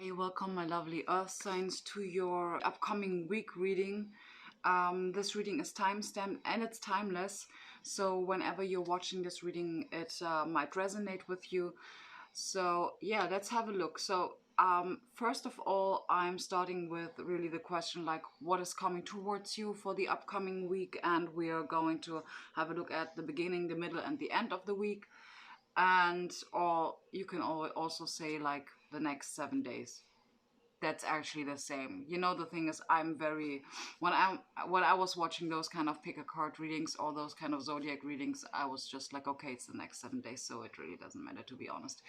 Hey, welcome my lovely earth signs to your upcoming week reading. This reading is time-stamped and it's timeless, so whenever you're watching this reading it might resonate with you. So yeah, let's have a look. So first of all, I'm starting with really the question like what is coming towards you for the upcoming week, and we are going to have a look at the beginning, the middle and the end of the week. And or you can also say like the next 7 days. That's actually the same. You know, the thing is, I'm very when I was watching those kind of pick a card readings or those kind of zodiac readings, I was just like, okay, it's the next 7 days, so it really doesn't matter, to be honest.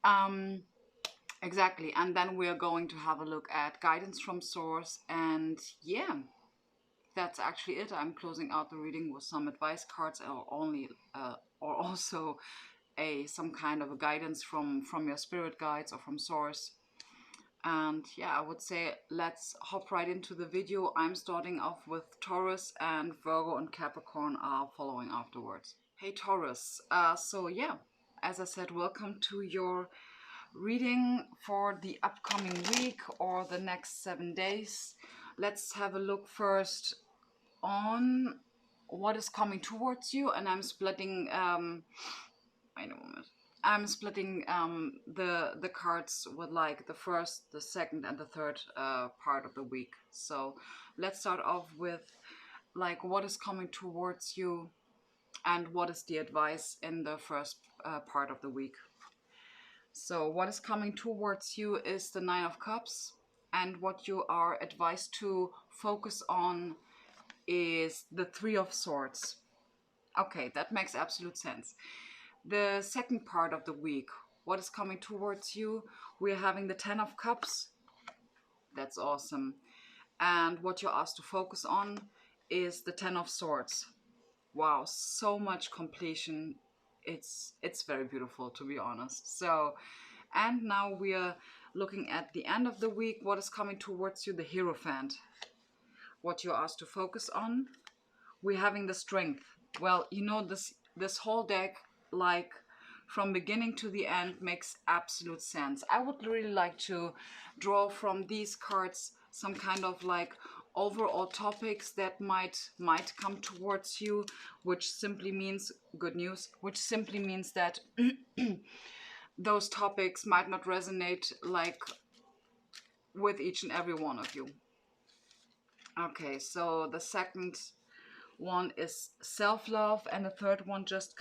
um exactly. And then we're going to have a look at guidance from source, and yeah, that's actually it. I'm closing out the reading with some advice cards, or only or also a some kind of a guidance from your spirit guides or from source. And yeah, I would say let's hop right into the video. I'm starting off with Taurus, and Virgo and Capricorn are following afterwards. Hey Taurus, so yeah, as I said, welcome to your reading for the upcoming week or the next 7 days. Let's have a look first on what is coming towards you, and I'm splitting wait a moment. I'm splitting the cards with like the first, the second, and the third part of the week. So let's start off with like what is coming towards you and what is the advice in the first part of the week. So what is coming towards you is the Nine of Cups, and what you are advised to focus on is the Three of Swords. Okay, that makes absolute sense. The second part of the week, what is coming towards you? We're having the Ten of Cups. That's awesome. And what you're asked to focus on is the Ten of Swords. Wow, so much completion. It's very beautiful, to be honest. So, and now we are looking at the end of the week. What is coming towards you? The Hierophant. What you're asked to focus on? We're having the Strength. Well, you know, this whole deck, like from beginning to the end, makes absolute sense. I would really like to draw from these cards some kind of like overall topics that might come towards you, which simply means good news, which simply means that those topics might not resonate like with each and every one of you. Okay, so the second one is self-love, and the third one just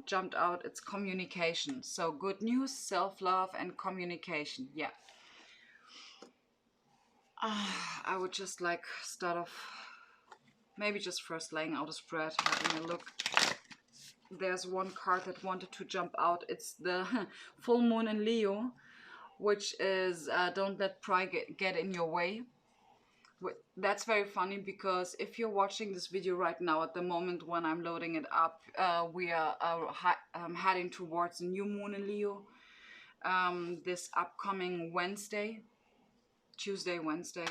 jumped out. It's communication. So good news, self-love and communication. Yeah. I would just like start off maybe just first laying out a spread, having a look. There's one card that wanted to jump out. It's the full moon in Leo, which is don't let pride get in your way. That's very funny, because if you're watching this video right now, at the moment when I'm loading it up, we are heading towards a new moon in Leo this upcoming Tuesday, Wednesday.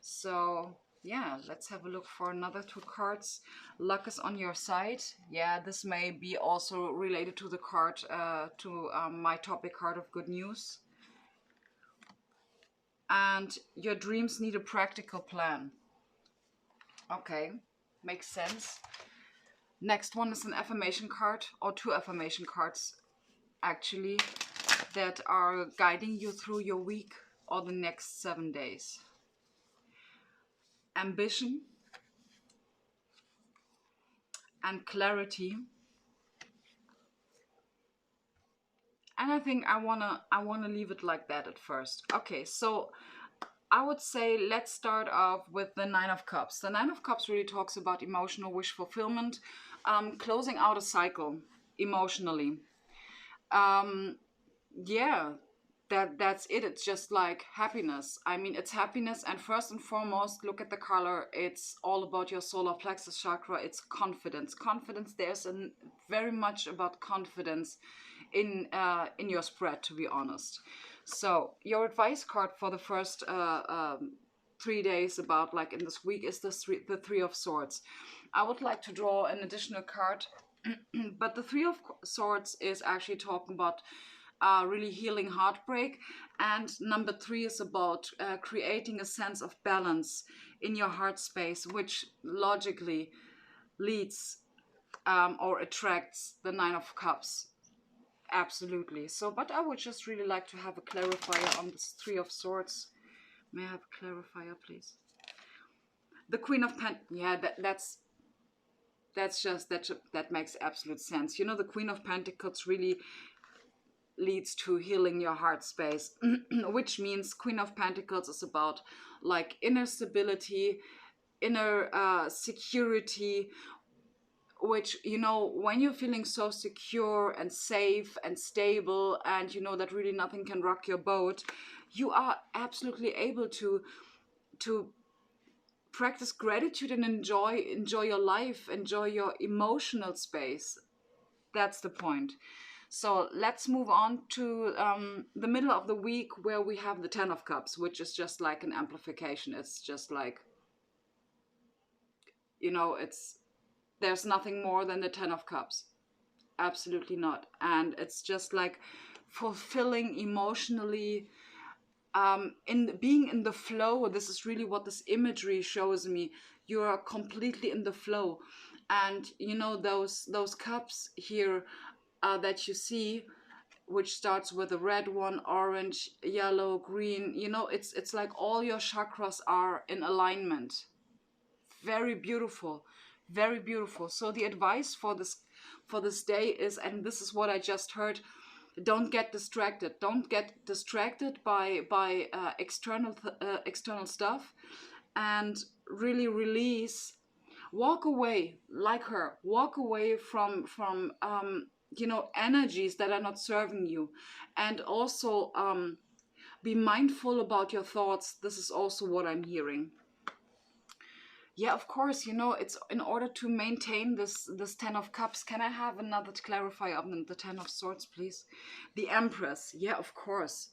So yeah, let's have a look for another two cards. Luck is on your side. Yeah, this may be also related to the card, to my topic card of good news. And your dreams need a practical plan. Okay, makes sense. Next one is an affirmation card, or two affirmation cards actually, that are guiding you through your week or the next 7 days. Ambition and clarity. And I think I wanna leave it like that at first. Okay, so I would say let's start off with the Nine of Cups. The Nine of Cups really talks about emotional wish fulfillment, closing out a cycle emotionally. Yeah, that's it. It's just like happiness. I mean, it's happiness, and first and foremost, look at the color. It's all about your solar plexus chakra. It's confidence. Confidence. There's a very much about confidence in your spread, to be honest. So your advice card for the first 3 days, about like in this week, is the Three of Swords. I would like to draw an additional card, but the Three of Swords is actually talking about really healing heartbreak. And number 3 is about creating a sense of balance in your heart space, which logically leads or attracts the 9 of Cups. Absolutely. So, but I would just really like to have a clarifier on this 3 of Swords. May I have a clarifier, please? The Queen of Pentacles. Yeah, that makes absolute sense. You know, the Queen of Pentacles really leads to healing your heart space, which means Queen of Pentacles is about like inner stability, inner security, which, you know, when you're feeling so secure and safe and stable, and you know that really nothing can rock your boat, you are absolutely able to practice gratitude and enjoy your life, enjoy your emotional space. That's the point. So let's move on to the middle of the week, where we have the 10 of Cups, which is just like an amplification. It's just like, you know, there's nothing more than the 10 of Cups. Absolutely not. And it's just like fulfilling emotionally, being in the flow. This is really what this imagery shows me. You are completely in the flow. And you know, those cups here that you see, which starts with a red one, orange, yellow, green, you know, it's like all your chakras are in alignment. Very beautiful, very beautiful. So the advice for this day is, and this is what I just heard, don't get distracted. Don't get distracted by external stuff, and really release. Walk away, like her. Walk away from you know, energies that are not serving you, and also be mindful about your thoughts. This is also what I'm hearing. Yeah, of course, you know, it's in order to maintain this 10 of Cups. Can I have another clarifier of the 10 of Swords, please? The Empress. Yeah, of course.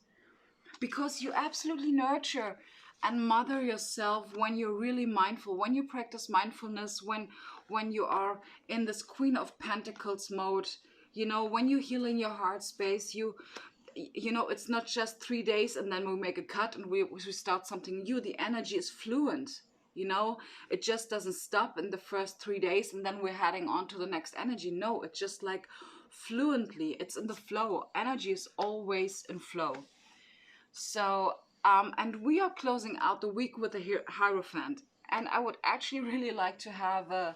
Because you absolutely nurture and mother yourself when you're really mindful, when you practice mindfulness, when you are in this Queen of Pentacles mode, you know, when you heal in your heart space, you know, it's not just 3 days and then we make a cut and we start something new. The energy is fluent. You know, it just doesn't stop in the first 3 days and then we're heading on to the next energy. No, it's just like fluently, it's in the flow. Energy is always in flow. So, and we are closing out the week with a Hierophant. And I would actually really like to have a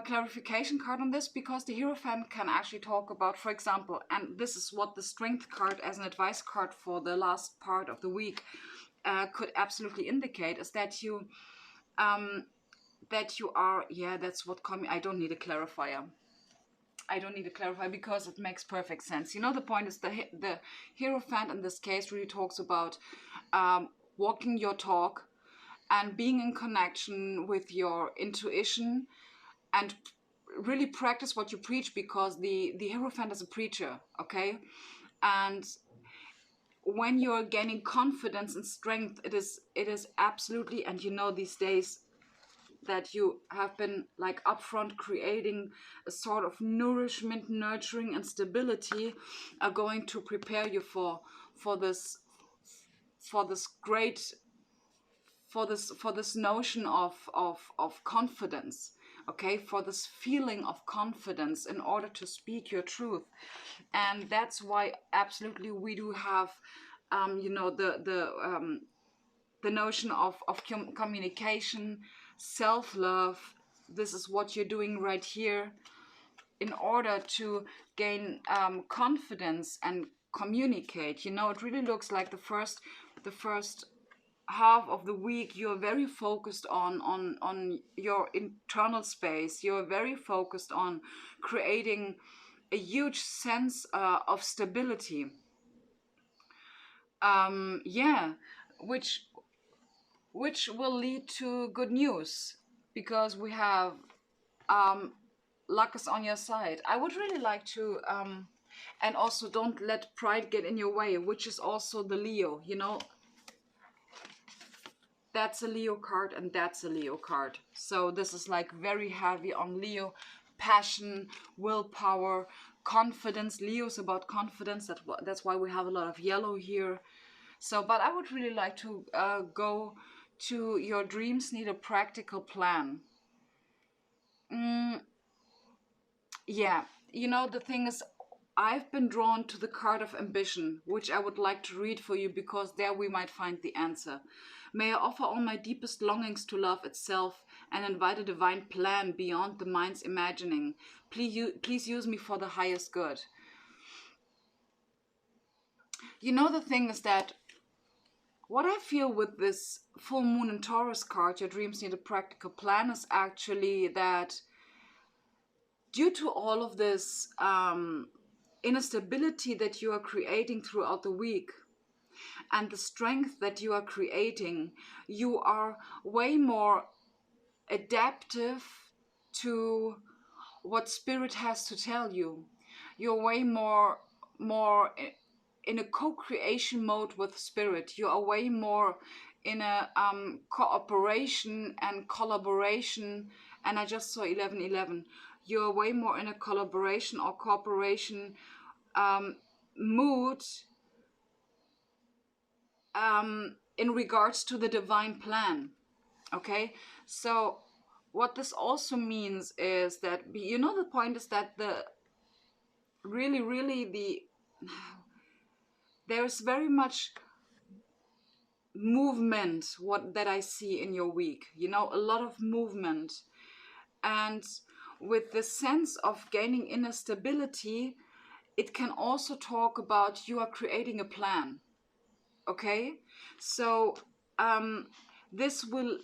clarification card on this, because the Hierophant can actually talk about, for example, and this is what the Strength card as an advice card for the last part of the week could absolutely indicate, is that you are, yeah, that's what I don't need a clarifier. I don't need to clarify, because it makes perfect sense. You know, the point is the Hierophant in this case really talks about walking your talk and being in connection with your intuition, and really practice what you preach, because the Hierophant is a preacher, okay? And when you're gaining confidence and strength, it is absolutely, and you know, these days that you have been like upfront creating a sort of nourishment, nurturing, and stability are going to prepare you for this great, for this notion of confidence, okay, for this feeling of confidence in order to speak your truth. And that's why absolutely we do have you know, the notion of communication, self-love. This is what you're doing right here in order to gain confidence and communicate. You know, it really looks like the first half of the week you're very focused on your internal space. You're very focused on creating a huge sense of stability. Yeah, which will lead to good news, because we have luck is on your side. I would really like to and also don't let pride get in your way, which is also the Leo. You know, that's a Leo card and that's a Leo card. So this is like very heavy on Leo: passion, willpower, confidence. Leo's about confidence. That's why we have a lot of yellow here. So, but I would really like to go to your dreams need a practical plan. Yeah, you know, the thing is, I've been drawn to the card of ambition, which I would like to read for you because there we might find the answer. May I offer all my deepest longings to love itself and invite a divine plan beyond the mind's imagining. Please use me for the highest good. You know, the thing is that what I feel with this full moon and Taurus card, your dreams need a practical plan, is actually that due to all of this inner stability that you are creating throughout the week and the strength that you are creating, you are way more adaptive to what spirit has to tell you. You're way more in a co-creation mode with spirit. You are way more in a cooperation and collaboration. And I just saw 1111. You're way more in a collaboration or cooperation mood in regards to the divine plan. Okay, so what this also means is that, you know, the point is that there's very much movement that I see in your week, you know, a lot of movement. And with the sense of gaining inner stability, it can also talk about you are creating a plan. Okay, so this will,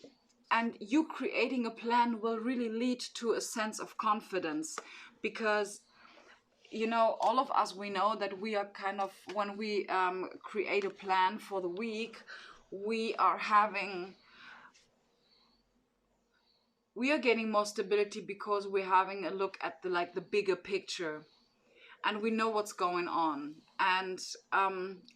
and you creating a plan will really lead to a sense of confidence, because you know, all of us, we know that we are kind of, when we create a plan for the week, we are getting more stability because we're having a look at the bigger picture, and we know what's going on, and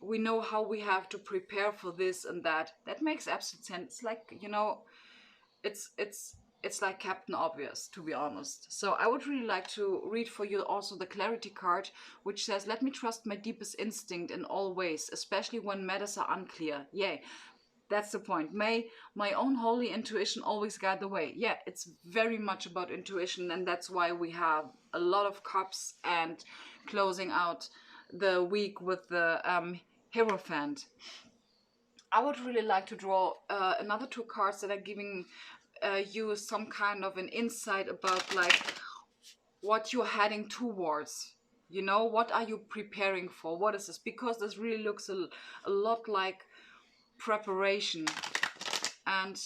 we know how we have to prepare for this and that. That makes absolute sense. Like, you know, it's like Captain Obvious, to be honest. So I would really like to read for you also the clarity card, which says, let me trust my deepest instinct in all ways, especially when matters are unclear. Yay. That's the point. May my own holy intuition always guide the way. Yeah, it's very much about intuition, and that's why we have a lot of cups and closing out the week with the Hierophant. I would really like to draw another two cards that are giving you some kind of an insight about like what you're heading towards. You know, what are you preparing for? What is this? Because this really looks a lot like preparation. And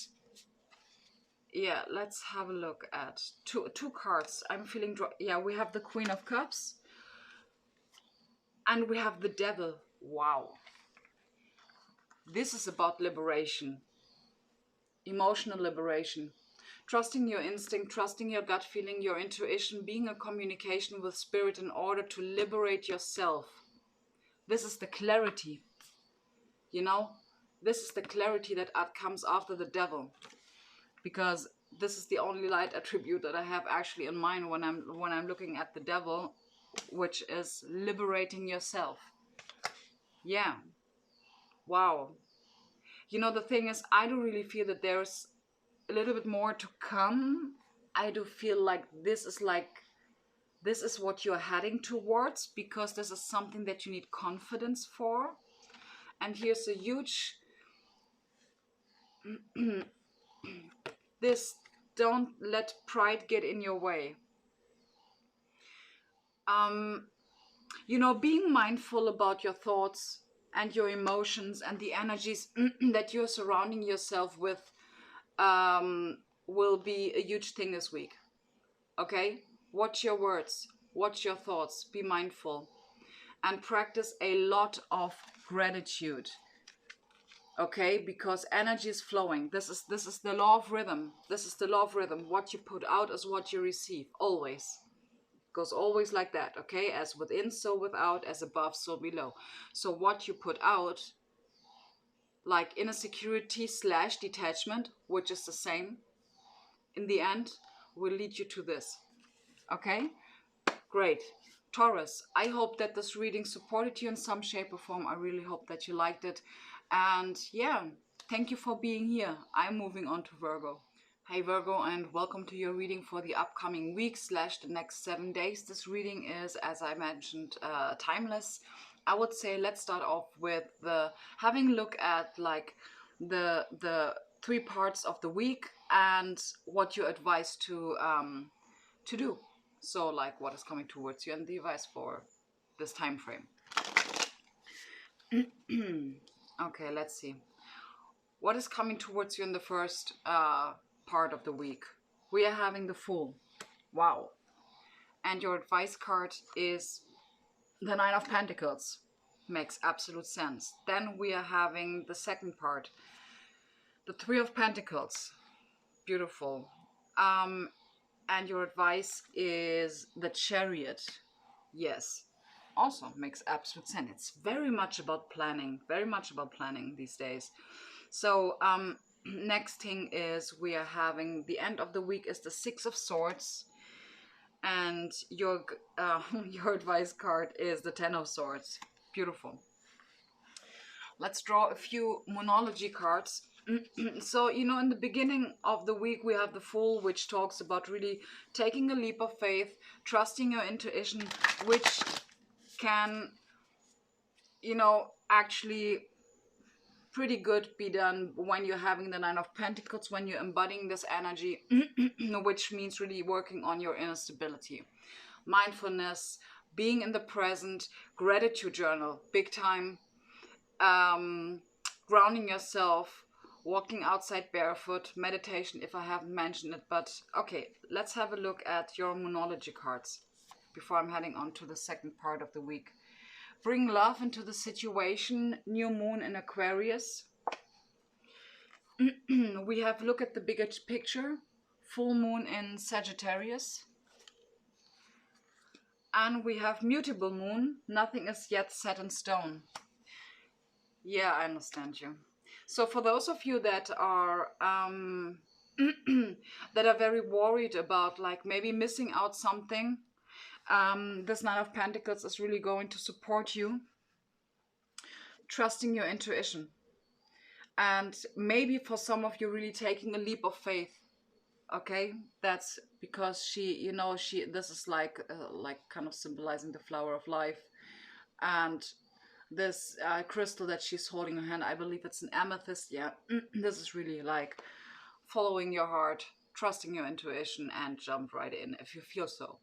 yeah, let's have a look at two cards. I'm feeling yeah, we have the Queen of Cups and we have the Devil. Wow, this is about liberation, emotional liberation, trusting your instinct, trusting your gut feeling, your intuition, being a communication with spirit in order to liberate yourself. This is the clarity, you know, this is the clarity that comes after the Devil, because this is the only light attribute that I have actually in mind when I'm looking at the Devil, which is liberating yourself. Yeah. Wow. You know, the thing is, I do really feel that there's a little bit more to come. I do feel like this is what you're heading towards, because this is something that you need confidence for. And here's a huge this, don't let pride get in your way. You know, being mindful about your thoughts and your emotions and the energies that you're surrounding yourself with will be a huge thing this week. Okay? Watch your words, watch your thoughts, be mindful, and practice a lot of gratitude. Okay, because energy is flowing. This is the law of rhythm. This is the law of rhythm. What you put out is what you receive. Always. Goes always like that. Okay, as within, so without, as above, so below. So what you put out, like inner security / detachment, which is the same, in the end, will lead you to this. Okay, great. Taurus, I hope that this reading supported you in some shape or form. I really hope that you liked it. And yeah, thank you for being here. I'm moving on to Virgo. Hey Virgo, and welcome to your reading for the upcoming week / the next 7 days. This reading is, as I mentioned, timeless. I would say let's start off with having a look at like the 3 parts of the week and what you're advised to do. So like what is coming towards you and the advice for this time frame. Okay, let's see. What is coming towards you in the first part of the week? We are having the Fool. Wow. And your advice card is the Nine of Pentacles. Makes absolute sense. Then we are having the second part, the Three of Pentacles. Beautiful. And your advice is the Chariot. Yes. Also makes absolute sense. It's very much about planning. Very much about planning these days. So next thing is we are having the end of the week is the Six of Swords. And your advice card is the Ten of Swords. Beautiful. Let's draw a few Moonology cards. So, you know, in the beginning of the week, we have the Fool, which talks about really taking a leap of faith, trusting your intuition, which can, you know, actually pretty good be done when you're having the Nine of Pentacles, when you're embodying this energy, which means really working on your inner stability. Mindfulness, being in the present, gratitude journal, big time, grounding yourself, walking outside barefoot, meditation if I haven't mentioned it. But okay, let's have a look at your Moonology cards before I'm heading on to the second part of the week. Bring love into the situation, new moon in Aquarius. We have look at the bigger picture, full moon in Sagittarius. And we have mutable moon, nothing is yet set in stone. Yeah, I understand you. So for those of you that are that are very worried about like maybe missing out something, this Nine of Pentacles is really going to support you. Trusting your intuition. And maybe for some of you really taking a leap of faith. Okay, that's because she, this is like kind of symbolizing the flower of life. And this crystal that she's holding in her hand, I believe it's an amethyst. Yeah, this is really like following your heart, trusting your intuition, and jump right in if you feel so.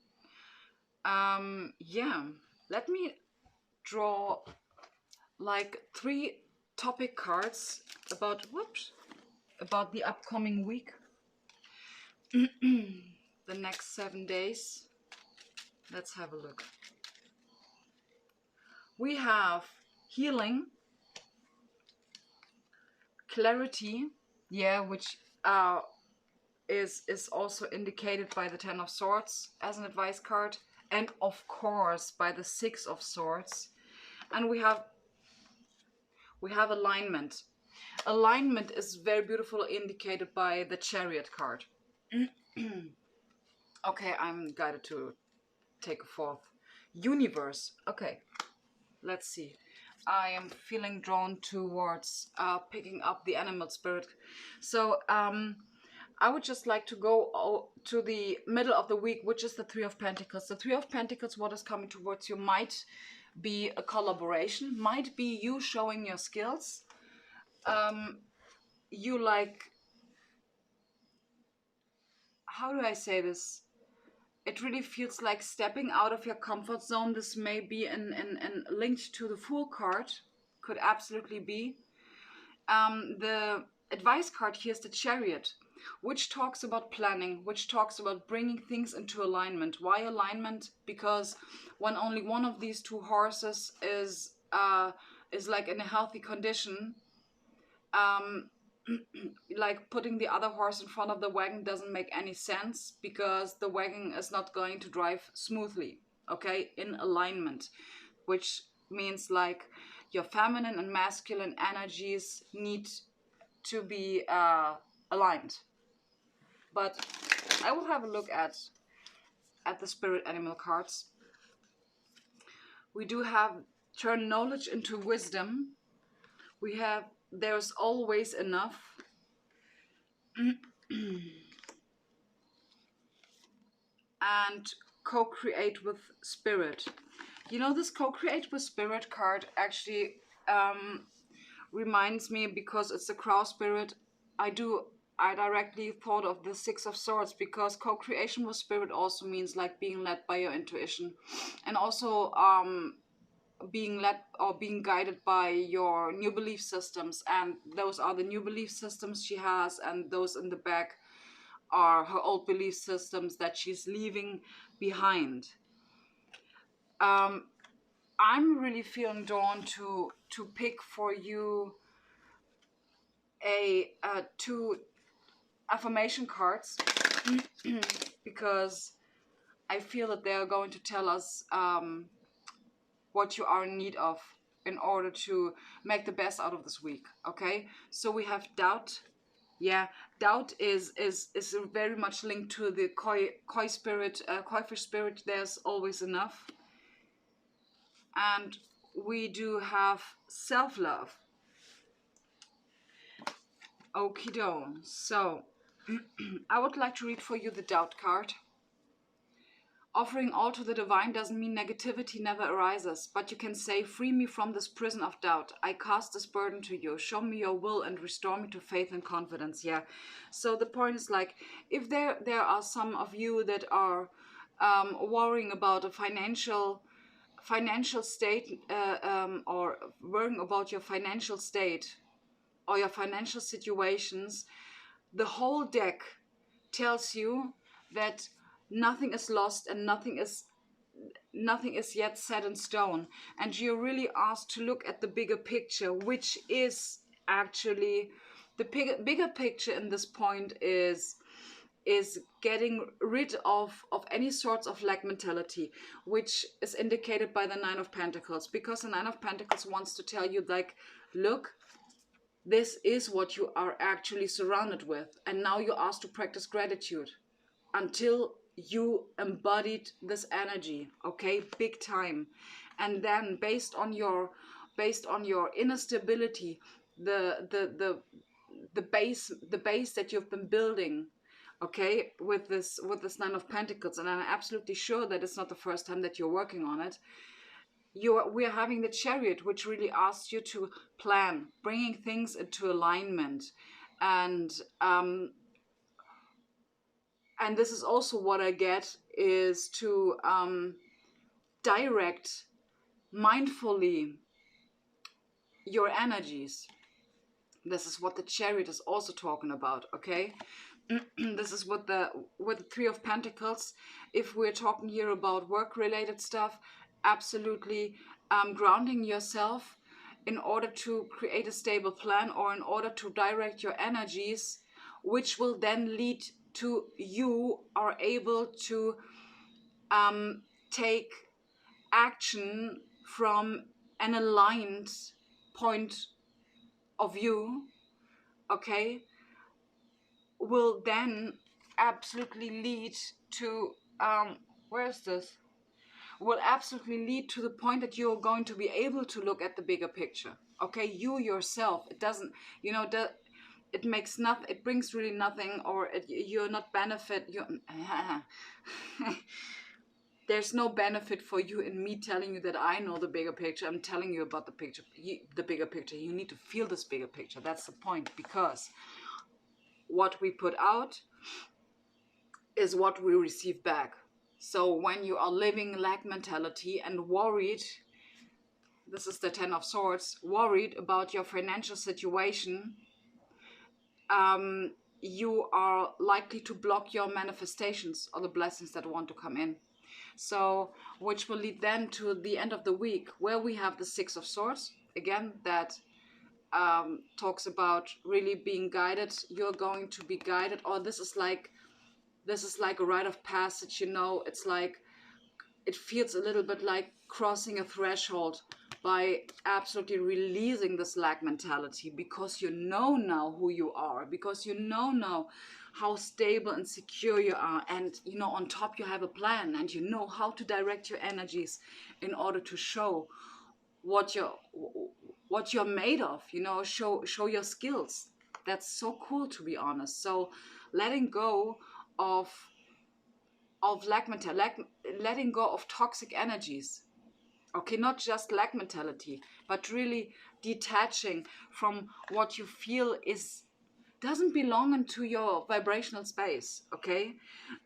Yeah, let me draw like 3 topic cards about the upcoming week. The next 7 days. Let's have a look. We have healing, clarity, yeah, which is also indicated by the Ten of Swords as an advice card, and of course by the Six of Swords. And we have alignment. Alignment is very beautiful, indicated by the Chariot card. Okay, I'm guided to take a fourth. Universe. Okay, let's see. I am feeling drawn towards picking up the animal spirit. So I would just like to go to the middle of the week, which is the Three of Pentacles. The Three of Pentacles, what is coming towards you might be a collaboration, might be you showing your skills. You like, how do I say this? It really feels like stepping out of your comfort zone. This may be linked to the Fool card. Could absolutely be. The advice card here is the Chariot, which talks about planning, which talks about bringing things into alignment. Why alignment? Because when only one of these 2 horses is like in a healthy condition, like putting the other horse in front of the wagon doesn't make any sense, because the wagon is not going to drive smoothly. Okay, in alignment, which means like your feminine and masculine energies need to be aligned. But I will have a look at the spirit animal cards. We do have turn knowledge into wisdom. We have there's always enough. And co-create with spirit. You know, this co-create with spirit card actually reminds me, because it's the crow spirit, I directly thought of the Six of Swords, because co-creation with spirit also means like being led by your intuition, and also being led or being guided by your new belief systems. And those are the new belief systems she has, and those in the back are her old belief systems that she's leaving behind. I'm really feeling drawn to pick for you two affirmation cards because I feel that they are going to tell us what you are in need of in order to make the best out of this week. Okay, so we have doubt. Yeah, doubt is very much linked to the koi spirit, koi fish spirit. There's always enough. And we do have self-love. Okie doke. So I would like to read for you the doubt card. Offering all to the divine doesn't mean negativity never arises, but you can say, free me from this prison of doubt. I cast this burden to you. Show me your will and restore me to faith and confidence. Yeah. So the point is, like, if there are some of you that are worrying about a financial state, or worrying about your financial state or your financial situations, the whole deck tells you that nothing is lost and nothing is yet set in stone, and you're really asked to look at the bigger picture, which is actually the bigger picture in this point is getting rid of any sorts of lack mentality, which is indicated by the Nine of Pentacles, because the Nine of Pentacles wants to tell you, like, look, this is what you are actually surrounded with, and now you're asked to practice gratitude until you embodied this energy, okay, big time. And then based on your inner stability, the base that you've been building, okay, with this Nine of Pentacles, and I'm absolutely sure that it's not the first time that you're working on it. We are having the Chariot, which really asks you to plan, bringing things into alignment, and this is also what I get, is to direct mindfully your energies. This is what the Chariot is also talking about, okay? This is what with the Three of Pentacles. If we're talking here about work-related stuff, absolutely grounding yourself in order to create a stable plan, or in order to direct your energies, which will then lead to you are able to take action from an aligned point of view, okay, will then absolutely lead to where's this? Will absolutely lead to the point that you're going to be able to look at the bigger picture. Okay, you yourself. It doesn't, it makes nothing. It brings really nothing, or you're not benefit. There's no benefit for you in me telling you that I know the bigger picture. I'm telling you about the picture, the bigger picture. You need to feel this bigger picture. That's the point, because what we put out is what we receive back. So when you are living lack mentality and worried, this is the Ten of Swords, worried about your financial situation, you are likely to block your manifestations or the blessings that want to come in. So, which will lead then to the end of the week, where we have the Six of Swords, again, that talks about really being guided. You're going to be guided, or this is like a rite of passage, it's like, it feels a little bit like crossing a threshold by absolutely releasing this lack mentality, because you know now who you are, because you know now how stable and secure you are, and you know, on top you have a plan, and you know how to direct your energies in order to show what you're made of, you know, show your skills. That's so cool, to be honest. So letting go of letting go of toxic energies. Okay, not just lack mentality, but really detaching from what you feel is doesn't belong into your vibrational space. Okay,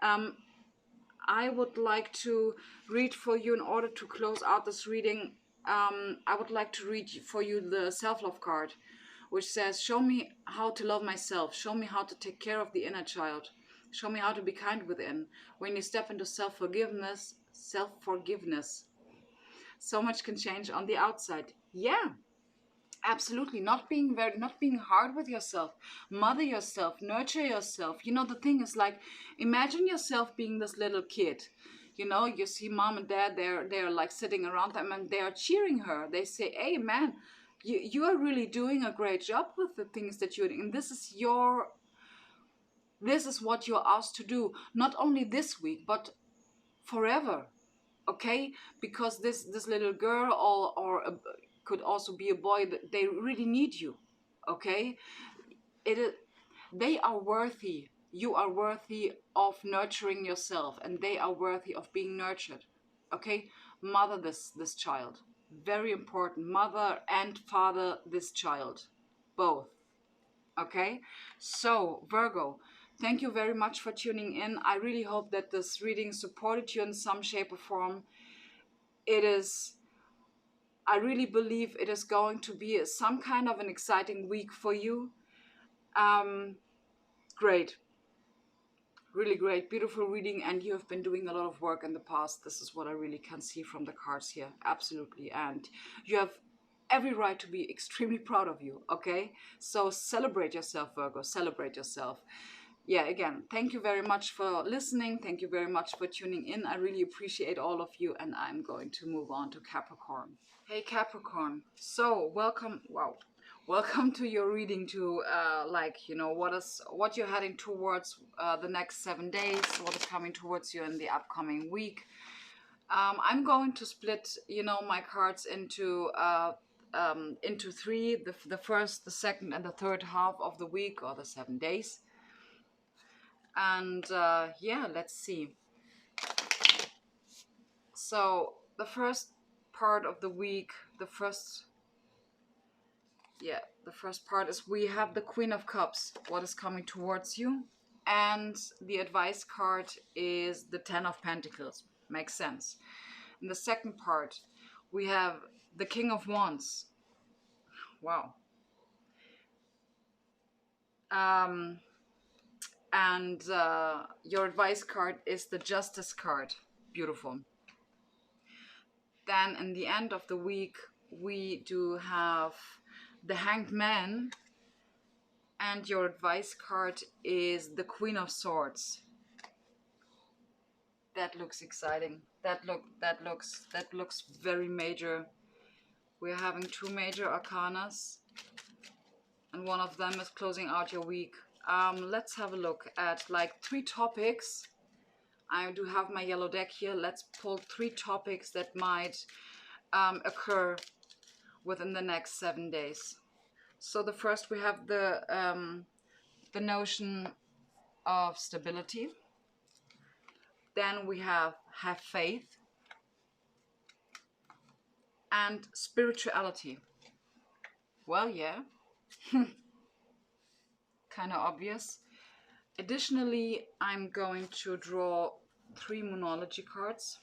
I would like to read for you in order to close out this reading. I would like to read for you the self-love card, which says, show me how to love myself. Show me how to take care of the inner child. Show me how to be kind within. When you step into self-forgiveness, so much can change on the outside. Yeah, absolutely. Not being hard with yourself. Mother yourself, nurture yourself. You know, the thing is, like, imagine yourself being this little kid. You know, you see mom and dad, they're like sitting around them and they are cheering her. They say, hey man, you are really doing a great job with the things that you're doing. And this is what you're asked to do, not only this week, but forever. Okay, because this little girl could also be a boy, they really need you. Okay, it is, they are worthy. You are worthy of nurturing yourself, and they are worthy of being nurtured. Okay, mother this child, very important. Mother and father this child, both. Okay, so Virgo, thank you very much for tuning in. I really hope that this reading supported you in some shape or form. I really believe it is going to be some kind of an exciting week for you. Great, really great, beautiful reading, and you have been doing a lot of work in the past. This is what I really can see from the cards here, absolutely. And you have every right to be extremely proud of you. Okay, so celebrate yourself, Virgo, celebrate yourself. Yeah, again, thank you very much for listening. Thank you very much for tuning in. I really appreciate all of you, and I'm going to move on to Capricorn. Hey Capricorn, so welcome, welcome to your reading to like, you know, what you're heading towards the next 7 days, what is coming towards you in the upcoming week. I'm going to split, you know, my cards into three, the first, the second, and the third half of the week, or the 7 days. And yeah, let's see. So the first part of the week, the first part is we have the Queen of Cups, what is coming towards you, and the advice card is the Ten of Pentacles. Makes sense. In the second part, we have the King of Wands. Wow. And your advice card is the Justice card. Beautiful. Then in the end of the week, we do have the Hanged Man, and your advice card is the Queen of Swords. That looks exciting. That looks very major. We're having two major arcanas, and one of them is closing out your week. Let's have a look at like 3 topics. I do have my yellow deck here. Let's pull 3 topics that might occur within the next 7 days. So the first, we have the notion of stability. Then we have faith and spirituality. Well, yeah, kind of obvious. Additionally, I'm going to draw 3 Moonology cards.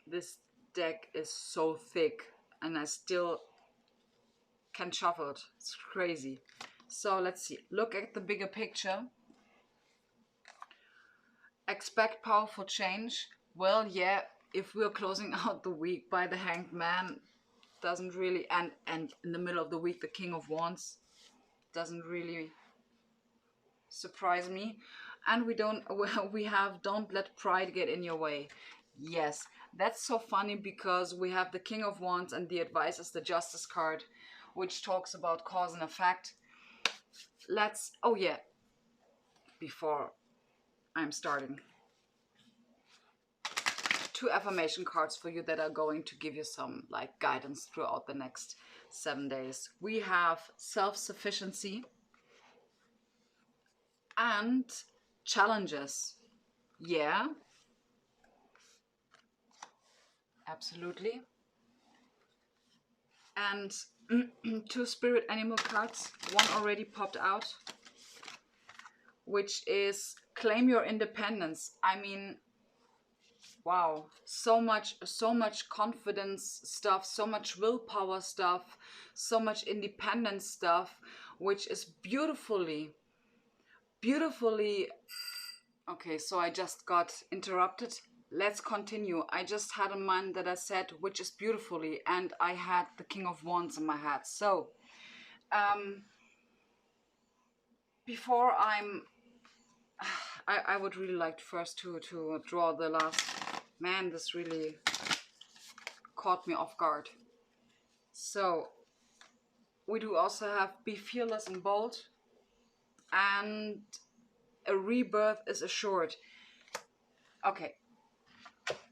This deck is so thick and I still can shuffle it. It's crazy. So let's see. Look at the bigger picture. Expect powerful change. Well, yeah, if we're closing out the week by the Hanged Man, doesn't really, and in the middle of the week the King of Wands, doesn't really surprise me. And we have don't let pride get in your way. Yes, that's so funny because we have the King of Wands and the advice is the Justice card, which talks about cause and effect. Let's, oh yeah, before I'm starting, 2 affirmation cards for you that are going to give you some like guidance throughout the next 7 days. We have self-sufficiency and challenges. Yeah, absolutely. And 2 spirit animal cards. One already popped out, which is claim your independence. I mean, wow, so much confidence stuff, so much willpower stuff, so much independence stuff, which is beautifully. Okay, so I just got interrupted. Let's continue. I just had in mind that I said which is beautifully, and I had the King of Wands in my head. So before I would really like first to draw the last. Man, this really caught me off guard. So we do also have be fearless and bold, and a rebirth is assured. Okay,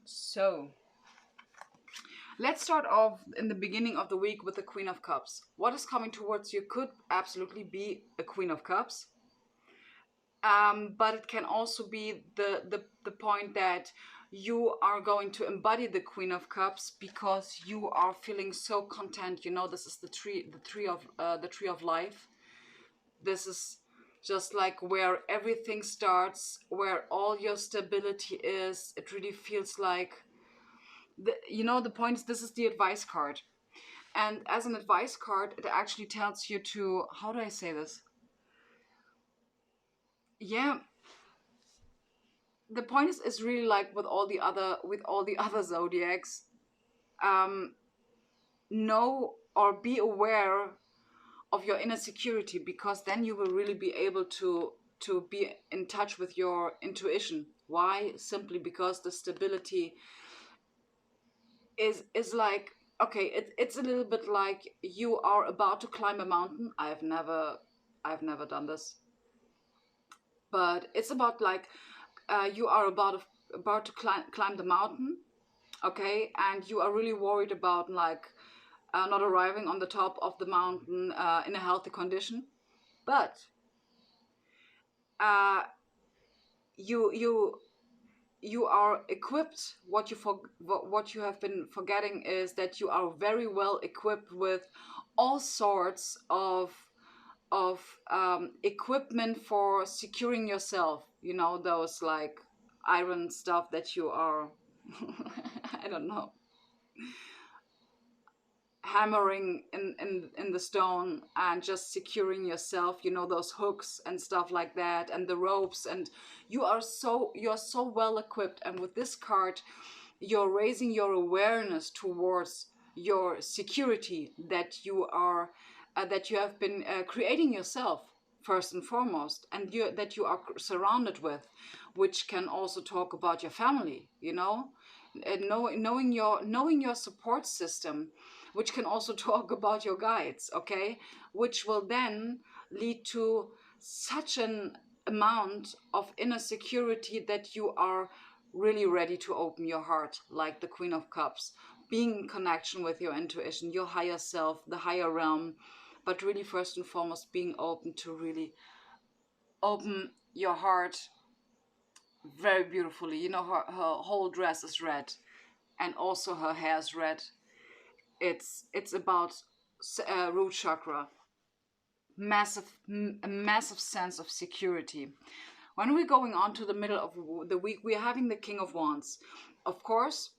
so let's start off in the beginning of the week with the Queen of Cups. What is coming towards you could absolutely be a Queen of Cups. But it can also be the point that you are going to embody the Queen of Cups because you are feeling so content. You know, this is the tree of life. This is just like where everything starts, where all your stability is. It really feels like, the point is, this is the advice card. And as an advice card, it actually tells you to, how do I say this? Yeah, the point is really like with all the other zodiacs, know or be aware of your inner security, because then you will really be able to be in touch with your intuition. Why? Simply because the stability is like, okay, it's a little bit like you are about to climb a mountain. I've never done this, but it's about like you are about to climb the mountain, okay, and you are really worried about like not arriving on the top of the mountain in a healthy condition, but you are equipped. What you have been forgetting is that you are very well equipped with all sorts of equipment for securing yourself. You know, those like iron stuff that you are I don't know, hammering in the stone and just securing yourself, you know, those hooks and stuff like that, and the ropes, and you're so well equipped. And with this card, you're raising your awareness towards your security that you have been creating yourself first and foremost, and that you are surrounded with, which can also talk about your family, you know, and knowing your support system, which can also talk about your guides, okay, which will then lead to such an amount of inner security that you are really ready to open your heart, like the Queen of Cups, being in connection with your intuition, your higher self, the higher realm, but really first and foremost being open to really open your heart very beautifully. You know, her whole dress is red, and also her hair is red. It's about root chakra, a massive sense of security. When we're going on to the middle of the week, we're having the King of Wands. Of course,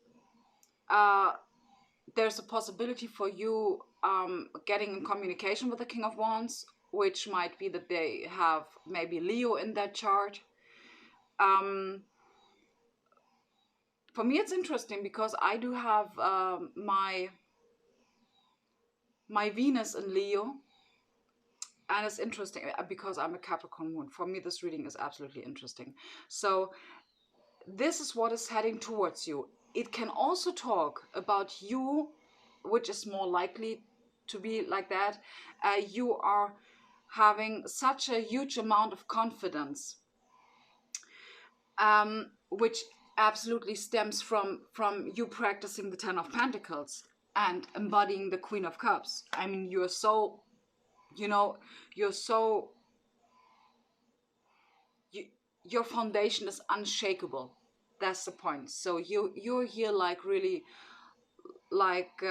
there's a possibility for you getting in communication with the King of Wands, which might be that they have maybe Leo in that chart. For me, it's interesting because I do have my Venus in Leo, and it's interesting because I'm a Capricorn moon. For me, this reading is absolutely interesting. So this is what is heading towards you. It can also talk about you, which is more likely to be like that. You are having such a huge amount of confidence, which absolutely stems from you practicing the Ten of Pentacles and embodying the Queen of Cups. I mean, you're so, you know, you're so, your foundation is unshakable. That's the point. So you're here like really like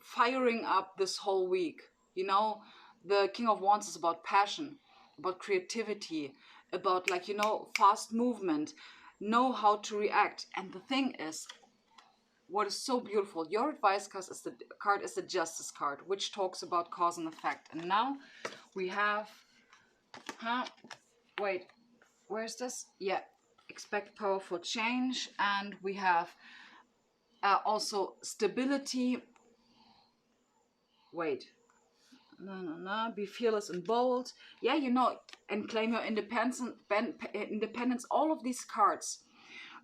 firing up this whole week. You know, the King of Wands is about passion, about creativity, about, like, you know, fast movement, know how to react. And the thing is, what is so beautiful, your advice card is the Justice card, which talks about cause and effect. And now we have, wait, where's this? Yeah, expect powerful change. And we have also stability. Wait, no, be fearless and bold. Yeah, you know, and claim your independence. All of these cards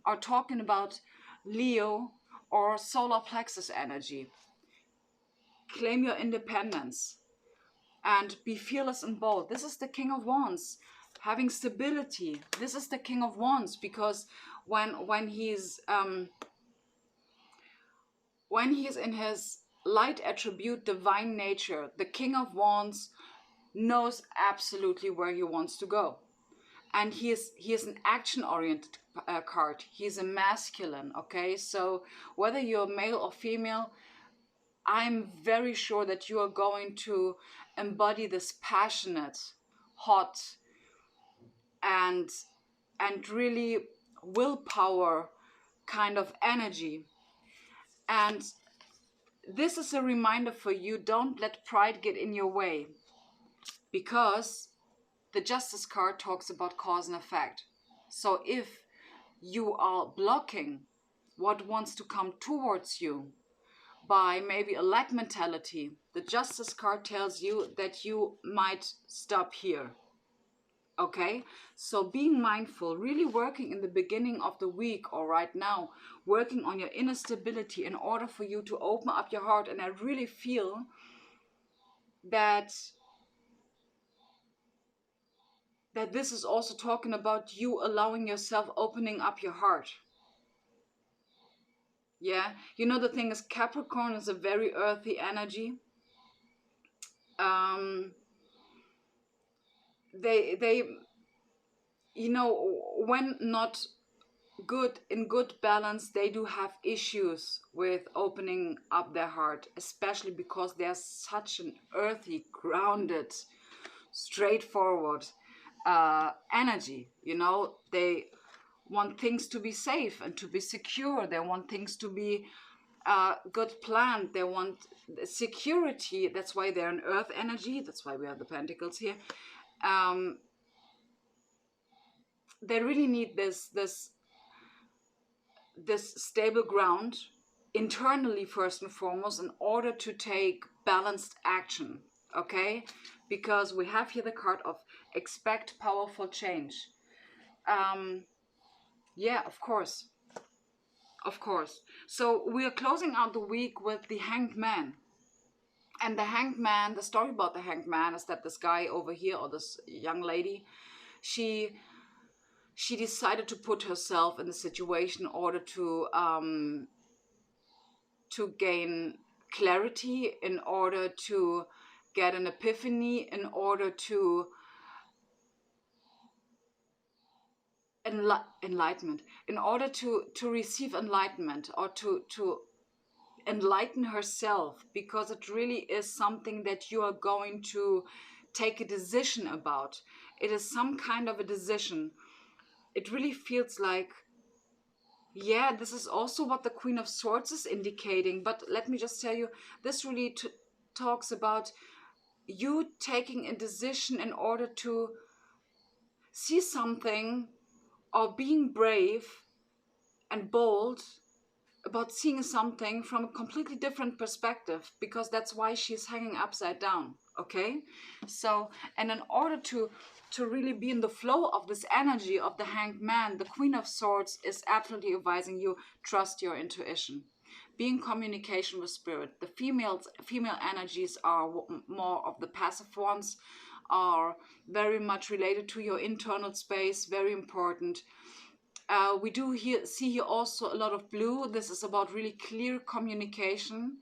are talking about Leo or solar plexus energy. Claim your independence and be fearless and bold. This is the King of Wands. Having stability. This is the King of Wands, because when he's in his light attribute, divine nature, the King of Wands knows absolutely where he wants to go. And he is an action-oriented card. He's a masculine, okay? So whether you're male or female, I'm very sure that you are going to embody this passionate, hot, and really willpower kind of energy. And this is a reminder for you, don't let pride get in your way, because the Justice card talks about cause and effect. So if you are blocking what wants to come towards you by maybe a lack mentality, the Justice card tells you that you might stop here. Okay, so being mindful, really working in the beginning of the week or right now, working on your inner stability in order for you to open up your heart. And I really feel that this is also talking about you allowing yourself, opening up your heart. Yeah, you know, the thing is, Capricorn is a very earthy energy. They you know, when not good, in good balance, they do have issues with opening up their heart, especially because they're such an earthy, grounded, straightforward energy. You know, they want things to be safe and to be secure. They want things to be good planned. They want security. That's why they're an earth energy. That's why we have the pentacles here. They really need this stable ground internally, first and foremost, in order to take balanced action. Okay, because we have here the card of expect powerful change. Yeah, of course. So we are closing out the week with the Hanged Man. And the Hanged Man, the story about the Hanged Man is that this guy over here, or this young lady, she decided to put herself in the situation in order to gain clarity, in order to get an epiphany, in order to enlightenment, in order to receive enlightenment, or to enlighten herself, because it really is something that you are going to take a decision about. It is some kind of a decision. It really feels like, yeah, this is also what the Queen of Swords is indicating. But let me just tell you, this really talks about you taking a decision in order to see something, or being brave and bold about seeing something from a completely different perspective, because that's why she's hanging upside down. Okay, so, and in order to really be in the flow of this energy of the Hanged Man, the Queen of Swords is absolutely advising you, trust your intuition. Be in communication with spirit. The female energies are more of the passive ones, are very much related to your internal space, very important. We do see here also a lot of blue. This is about really clear communication.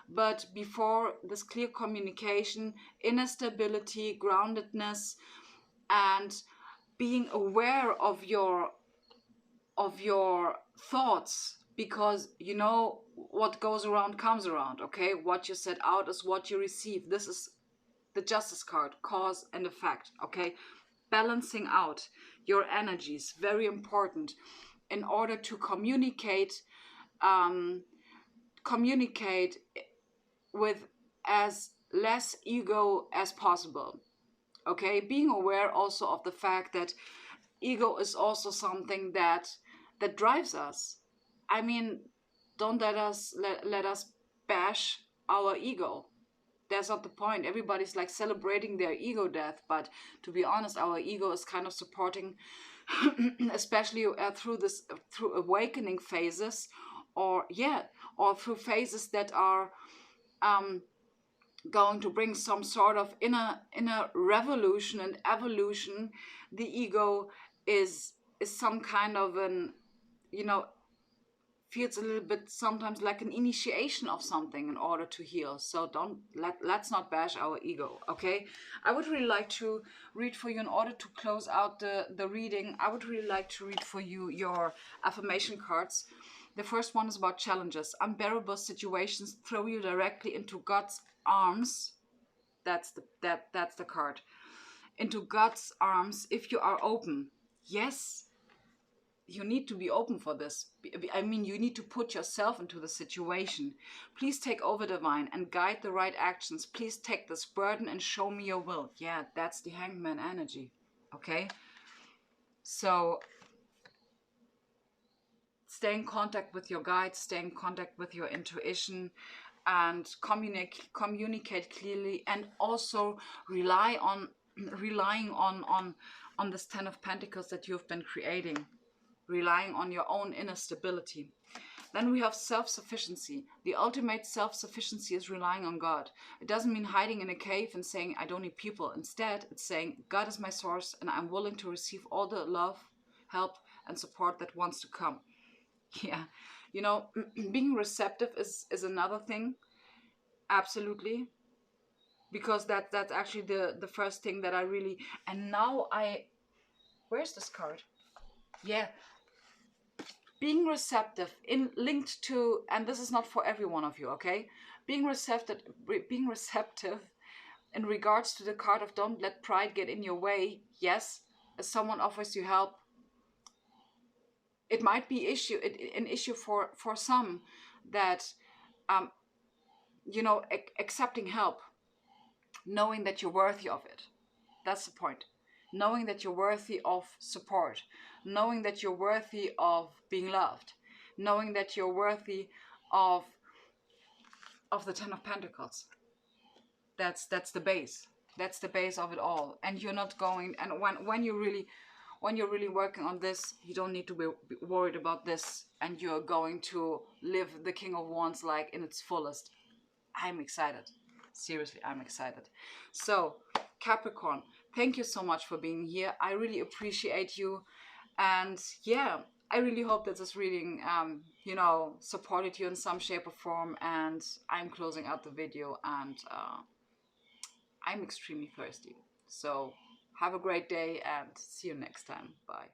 But before this clear communication, inner stability, groundedness, and being aware of your thoughts, because you know what goes around comes around, okay? What you set out is what you receive. This is the Justice card, cause and effect, okay? Balancing out your energies, very important, in order to communicate with as less ego as possible, okay? Being aware also of the fact that ego is also something that drives us. I mean, don't let us bash our ego. That's not the point. Everybody's like celebrating their ego death, but to be honest, our ego is kind of supporting, especially through awakening phases, or through phases that are going to bring some sort of inner revolution and evolution. The ego is some kind of an, feels a little bit sometimes like an initiation of something in order to heal. So let's not bash our ego, okay? I would really like to read for you, in order to close out the reading, I would really like to read for you your affirmation cards. The first one is about challenges. Unbearable situations throw you directly into God's arms. That's the card. Into God's arms if you are open. Yes, you need to be open for this. I mean, you need to put yourself into the situation. Please take over, divine, and guide the right actions. Please take this burden and show me your will. Yeah, that's the Hangman energy, okay? So stay in contact with your guides, stay in contact with your intuition, and communicate clearly, and also relying on this 10 of Pentacles that you've been creating, relying on your own inner stability. Then we have self-sufficiency. The ultimate self-sufficiency is relying on God. It doesn't mean hiding in a cave and saying, I don't need people. Instead, it's saying, God is my source and I'm willing to receive all the love, help, and support that wants to come. Yeah, you know, being receptive is another thing. Absolutely. Because that's actually the first thing that I really, and now where's this card? Yeah. Being receptive linked to, and this is not for every one of you, okay? Being receptive in regards to the card of don't let pride get in your way. Yes, as someone offers you help, it might be an issue for some, that accepting help, knowing that you're worthy of it. That's the point. Knowing that you're worthy of support, knowing that you're worthy of being loved, knowing that you're worthy of the 10 of Pentacles. That's the base. That's the base of it all. And you're not going, and when you're really working on this, you don't need to be worried about this, and you're going to live the King of Wands like in its fullest. I'm excited. Seriously, I'm excited. So, Capricorn, thank you so much for being here. I really appreciate you. And yeah, I really hope that this reading, supported you in some shape or form. And I'm closing out the video, and I'm extremely thirsty. So have a great day and see you next time. Bye.